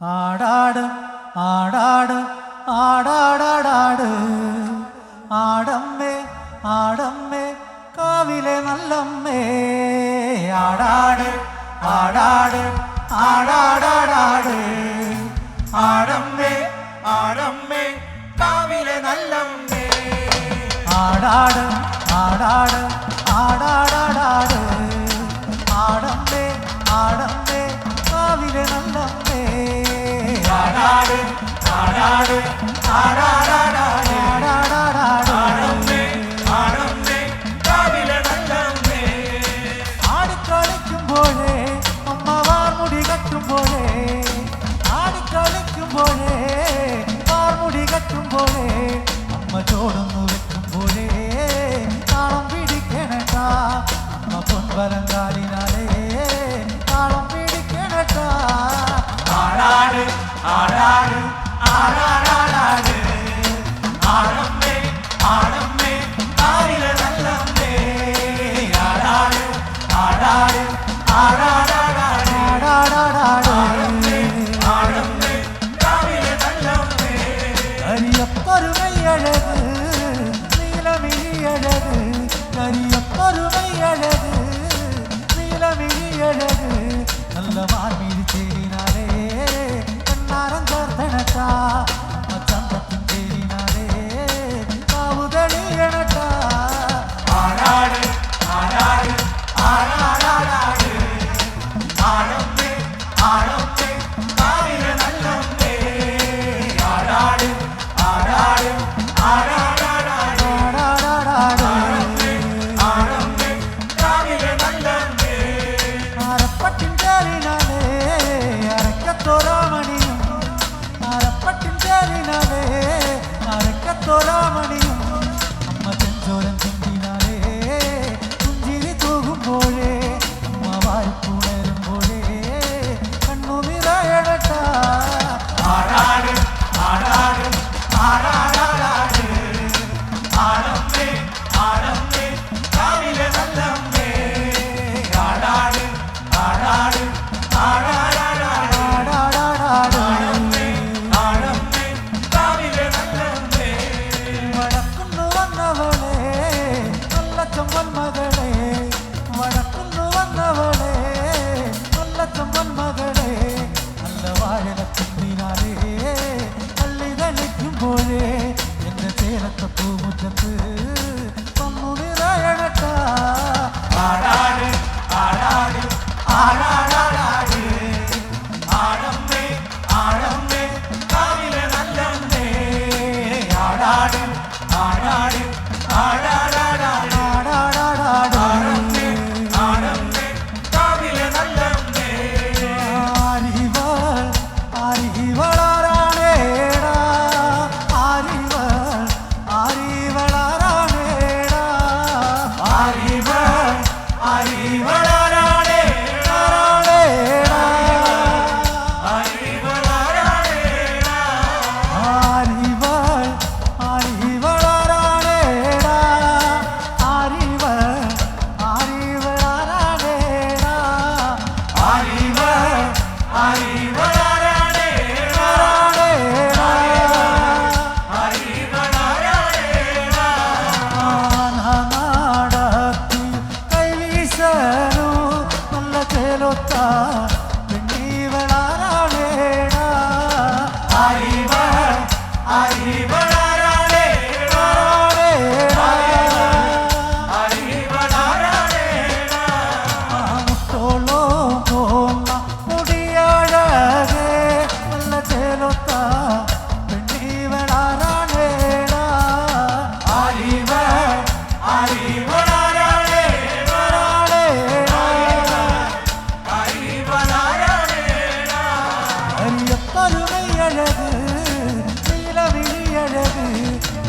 ആടാട് ആടാട് ആടാടാടാട് ആടമ്മേ ആടമ്മേ കാവിലെ നല്ലമ്മേ ആടാട് ആടാട് ആടാടാടാട് ആടമ്മേ ആടമ്മേ കാവിലെ നല്ലമ്മേ ആടാട് ആടാട് ആടാടാടാട് ആടമ്മേ ആടമ്മേ കാവിലെ നല്ലമ്മേ ആടാട് ആടാട് ആടാടാടാട് ആടാടാടാട് ആടമ്മേ കാവിലെ നല്ലമ്മേ ആടിക്കളിക്കുമ്പോഴേ അമ്മ വാർമുടി കെട്ടുമ്പോഴേ ആടിക്കളിക്കുമ്പോഴേ വാർമുടി കെട്ടുമ്പോഴേ അമ്മ ചോടൊന്നു വെക്കുമ്പോഴേ താളം പിടിക്കണട്ടാ അമ്മ പൊൻവലങ്കാലിനാലേ താളം പിടിക്കണട്ടാ ആടാട് ആടാട് ആടാടാടാട് ആടമ്മേ ആടമ്മേ കാവിലെ നല്ലമ്മേ ആടാട് ആടാട് ആടാടാടാട് ആടാടാടാട് ആടമ്മേ കാവിലെ നല്ലമ്മേ കരിയൊക്കൊരുമൈയഴക് നീലമിഴിയഴക് കരിയൊക്കൊരുമൈയഴക് നീലമിഴിയഴക് നല്ല മാർമിഴി ചേരിനാലേ കണ്ണാരം ചേർത്തണട്ടാ ചന്തത്തിൻ ചേരിനാലേ കാവുതളിയണട്ടാ ആടാട് ആടാട് ആടാടാടാട് ആടമ്മേ ആടമ്മേ കാവിലെ നല്ലമ്മേ ആടാട് ആടാട് ആടാടാടാട് ആടാടാടാട് ആടമ്മേ കാവിലെ നല്ലമ്മേ അരപ്പട്ടിൻ ചേരിനാലേ അരക്കത്തോരാമണിയും അരപ്പട്ടിൻ ചേരിനാലേ അരക്കത്തോരാമണിയും അമ്മ ചെഞ്ചോരൻ ചിന്തിനാലേ പുഞ്ചിരി തൂകുമ്പോഴേ അമ്മ വായ്പുണരുമ്പോഴേ കണ്ണു നിറയണട്ടാ ആടാട് ആടാട് ആടാടാടാട് ആടമ്മേ ആടമ്മേ കാവിലെ നല്ലമ്മേ ആടാട് ആടാട് ആടാടാടാട് ആടാടാടാട് ആടമ്മേ കാവിലെ നല്ലമ്മേ വടക്കുന്നു വന്നവളെ നല്ല ചമ്പൻ മകളെ വടക്കുന്നു വന്നവളെ നല്ല ചമ്പൻ മകളെ നല്ല വാഴലത്തിനാലേ പള്ളി തളിക്കുമ്പോഴേ എന്റെ ചേലത്തെ പൂമുറ്റത്ത് വന്നു നിറയണട്ടാ ആടാട് ആടാട് ആടാടാടാട് ആടമ്മേ ആടമ്മേ കാവിലെ നല്ലമ്മേ ആടാട് ആടാട് ആടാടാടാട് ആടാടാടാട് ആടമ്മേ ആടമ്മേ കാവിലെ നല്ലമ്മേ ആരിവൾ ആരിവളാരാണേടാ ആരിവൾ ആരിവളാരാണേടാ ആരിവൾ ആരിവളാരാണേടാ ആരിവളാരാണേടാ ആരിവൾ ആരിവളാരാണേടാ ആരിവൾ ആരിവളാരാണേടാ ആരിവൾ ആരിവളാരാണേടാ ആരിവളാരാണേടാ നാടത്തി കൈവീശനു നല്ല ചേലൊത്ത പെണ്ണീവളാരാണേടാ ആരിവൾ ആരിവളാരാണേടാ ആരിവളാരാണേടാ മുത്തോളോ പോന്ന മുടിയഴകേ നല്ല ചേലൊത്ത പെണ്ണീവളാരാണേടാ ആരിവൾ ആരിവളാരാണേടാ ആരിവളാരാണേടാ കരിയൊക്കൊരുമൈയഴക് നീലമിഴിയഴക്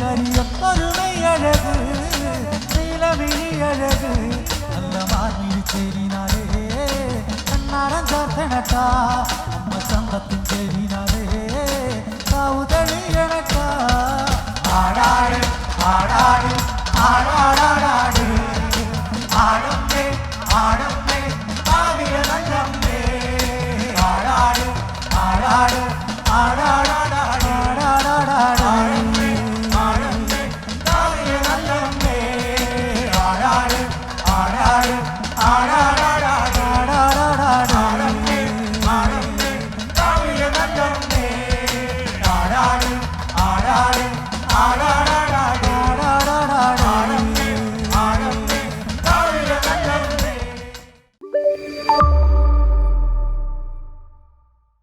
കരിയൊക്കൊരുമൈയഴക് നീലമിഴിയഴക് നല്ല മാർമിഴി ചേരിനാലേ കണ്ണാരം ചേർത്തണട്ടാ അമ്മ ചന്തത്തിൻ ചേരിനാലേ കാവുതളിയണട്ടാ ആടാട് ആടാട് ആടാടാടാട് ആടമ്മേ ആടമ്മേ കാവിലെ നല്ലമ്മേ ആടാട് ആടാട് ആടാട്